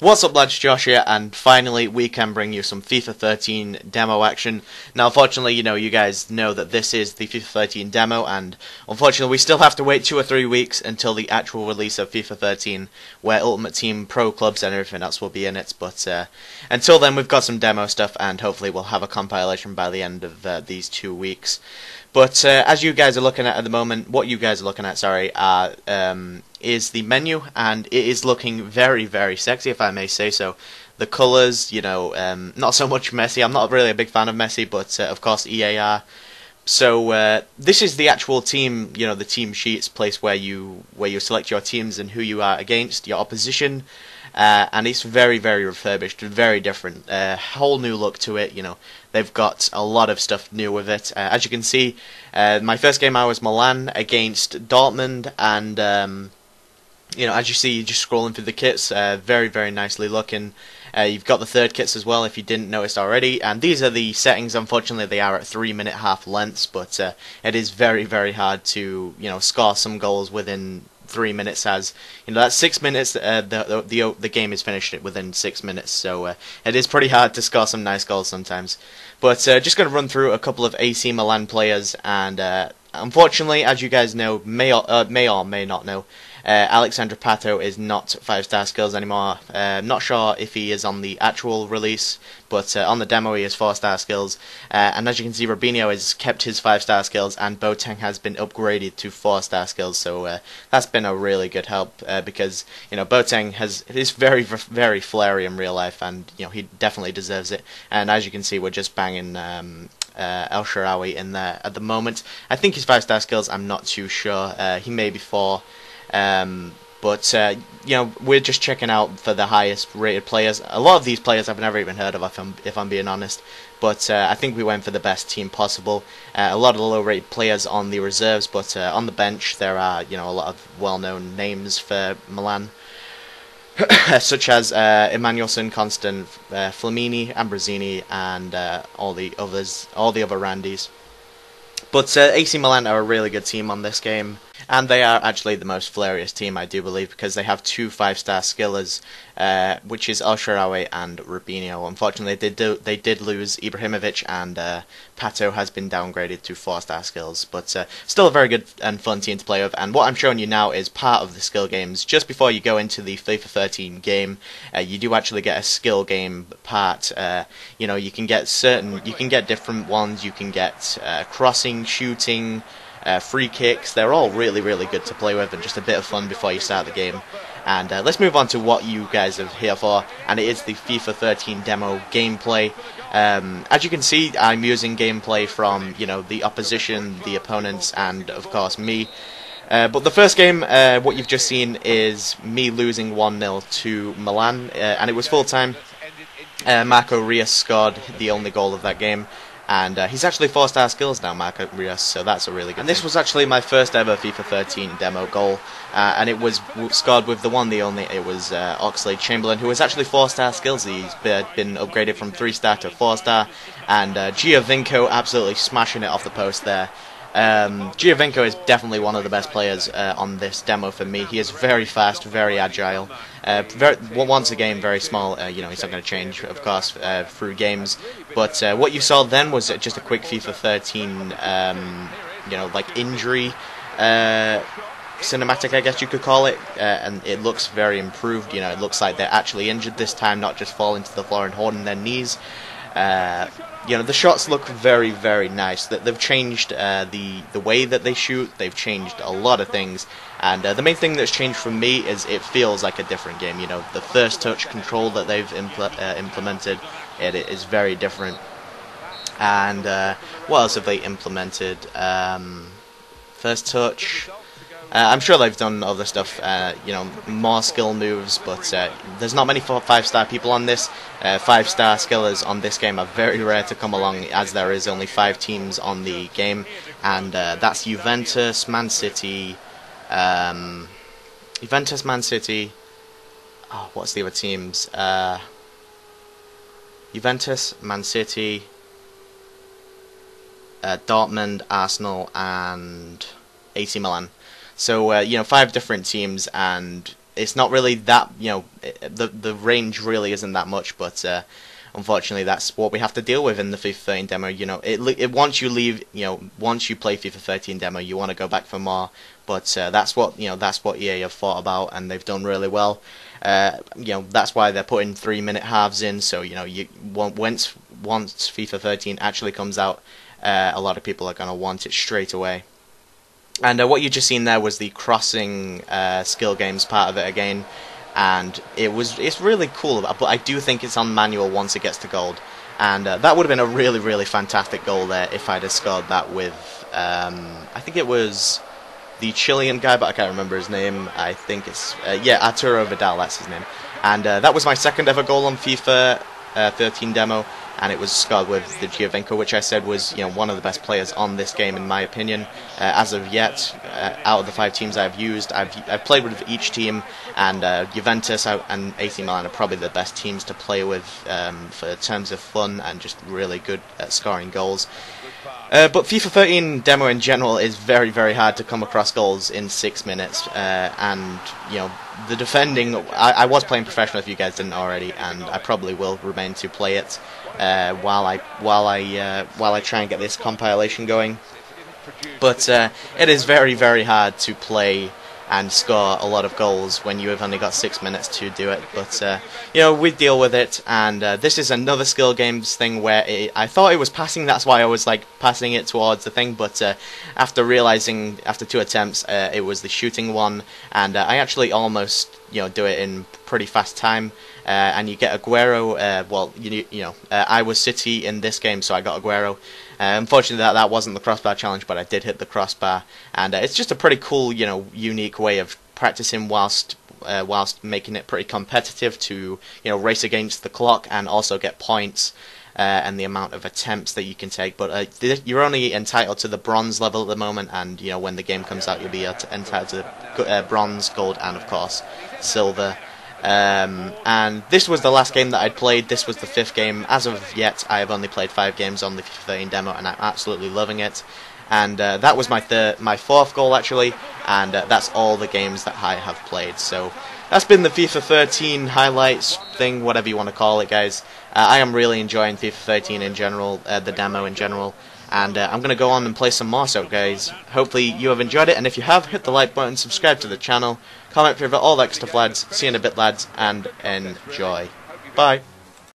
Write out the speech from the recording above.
What's up lads, Josh here, and finally we can bring you some FIFA 13 demo action. Now unfortunately, you guys know that this is the FIFA 13 demo, and unfortunately we still have to wait 2 or 3 weeks until the actual release of FIFA 13, where Ultimate Team Pro Clubs and everything else will be in it. But until then we've got some demo stuff, and hopefully we'll have a compilation by the end of these 2 weeks. But as you guys are looking at the moment, what you guys are looking at, sorry, is the menu, and it is looking very, very sexy, if I may say so. The colours, not so much Messi. I'm not really a big fan of Messi, but of course EA are. So this is the actual team, the team sheets place where you select your teams and who you are against, your opposition. And it's very, very refurbished, very different, whole new look to it. They've got a lot of stuff new with it. As you can see, my first game I was Milan against Dortmund, and as you see, just scrolling through the kits, very, very nicely looking. You've got the third kits as well, if you didn't notice already, and these are the settings. Unfortunately, they are at 3-minute half lengths, but it is very, very hard to score some goals within 3 minutes, as that's 6 minutes. The game is finished within 6 minutes, so it is pretty hard to score some nice goals sometimes. But just going to run through a couple of AC Milan players, and unfortunately, as you guys know, may or may not know, Alexandre Pato is not 5-star skills anymore. Not sure if he is on the actual release, but on the demo he is 4-star skills. And as you can see, Robinho has kept his 5-star skills, and Boateng has been upgraded to 4-star skills. So that's been a really good help, because Boateng is very, very flary in real life, and he definitely deserves it. And as you can see, we're just banging El Shaarawy in there at the moment. I think his 5-star skills, I'm not too sure. He may be 4. But we're just checking out for the highest rated players. A lot of these players I've never even heard of, if I'm being honest. But I think we went for the best team possible. A lot of the low rated players on the reserves, but on the bench there are a lot of well-known names for Milan, such as Emmanuelson, Constant, Flamini, Ambrosini, and all the other Randys. But AC Milan are a really good team on this game, and they are actually the most flariest team, I do believe, because they have 2 5-star skillers, which is El Shaarawy and Robinho. Unfortunately, they did lose Ibrahimovic, and Pato has been downgraded to 4-star skills, but still a very good and fun team to play with. And what I'm showing you now is part of the skill games. Just before you go into the FIFA 13 game, you do actually get a skill game part. You can get different ones. You can get crossing, shooting, free kicks. They're all really, really good to play with, and just a bit of fun before you start the game. And let's move on to what you guys are here for, and it is the FIFA 13 demo gameplay. As you can see, I'm using gameplay from the opposition, the opponents, and of course me. But the first game, what you've just seen, is me losing 1-0 to Milan, and it was full time. Marco Rios scored the only goal of that game. And he's actually 4-star skills now, Marco Rios, so that's a really good thing. This was actually my first ever FIFA 13 demo goal, and it was scored with the one, the only. It was Oxlade-Chamberlain, who was actually 4-star skills. He's been upgraded from 3-star to 4-star, and Giovinco absolutely smashing it off the post there. Giovinco is definitely one of the best players on this demo for me. He is very fast, very agile, once again very small. He's not going to change, of course, through games. But what you saw then was just a quick FIFA 13, like injury cinematic, I guess you could call it, and it looks very improved. It looks like they're actually injured this time, not just falling to the floor and holding their knees. The shots look very, very nice. They've changed the way that they shoot. They've changed a lot of things, and the main thing that's changed for me is it feels like a different game. The first touch control that they've implemented, it is very different. And what else have they implemented? First touch. I'm sure they've done other stuff, more skill moves, but there's not many 5-star people on this. 5-star skillers on this game are very rare to come along, as there is only 5 teams on the game, and that's Juventus, Man City, Man City. Oh, what's the other teams? Juventus, Man City, Dortmund, Arsenal, and AC Milan. So you know, 5 different teams, and it's not really that, you know, the range really isn't that much, but unfortunately that's what we have to deal with in the FIFA 13 demo. You know, it once you leave, you know, once you play FIFA 13 demo, you want to go back for more, but that's what, you know, that's what EA have thought about, and they've done really well. You know, that's why they're putting 3-minute halves in, so you know, once FIFA 13 actually comes out, a lot of people are going to want it straight away. And what you just seen there was the crossing skill games part of it again, and it's really cool. But I do think it's on manual once it gets to gold, and that would have been a really fantastic goal there if I'd have scored that with I think it was the Chilean guy, but I can't remember his name. I think it's yeah, Arturo Vidal, that's his name. And that was my second ever goal on FIFA 13 demo, and it was scored with the Giovinco, which I said was, you know, one of the best players on this game in my opinion. As of yet, out of the 5 teams I've used, I've played with each team, and Juventus and AC Milan are probably the best teams to play with for terms of fun and just really good at scoring goals. But FIFA 13 demo in general is very hard to come across goals in 6 minutes, and you know, the defending. I was playing professional if you guys didn't already, and I probably will remain to play it while I try and get this compilation going. But it is very hard to play and score a lot of goals when you have only got 6 minutes to do it. But you know, we deal with it, and this is another skill games thing where I thought it was passing, that's why I was like passing it towards the thing, but after realizing after 2 attempts it was the shooting one, and I actually almost, you know, do it in pretty fast time, and you get Aguero. Well, you know, I was City in this game, so I got Aguero. Unfortunately, that wasn't the crossbar challenge, but I did hit the crossbar, and it's just a pretty cool, you know, unique way of practicing whilst making it pretty competitive to, you know, race against the clock and also get points and the amount of attempts that you can take. But you're only entitled to the bronze level at the moment, and you know, when the game comes out, you'll be entitled to bronze, gold, and of course silver. And this was the last game that I'd played. This was the 5th game. As of yet, I have only played 5 games on the FIFA 13 demo, and I'm absolutely loving it. And that was my 4th goal actually, and that's all the games that I have played. So that's been the FIFA 13 highlights thing, whatever you want to call it, guys. I am really enjoying FIFA 13 in general, the demo in general. And I'm going to go on and play some more, so guys, hopefully you have enjoyed it, and if you have, hit the like button, subscribe to the channel, comment, favorite, all that stuff, lads. See you in a bit, lads, and enjoy. Bye.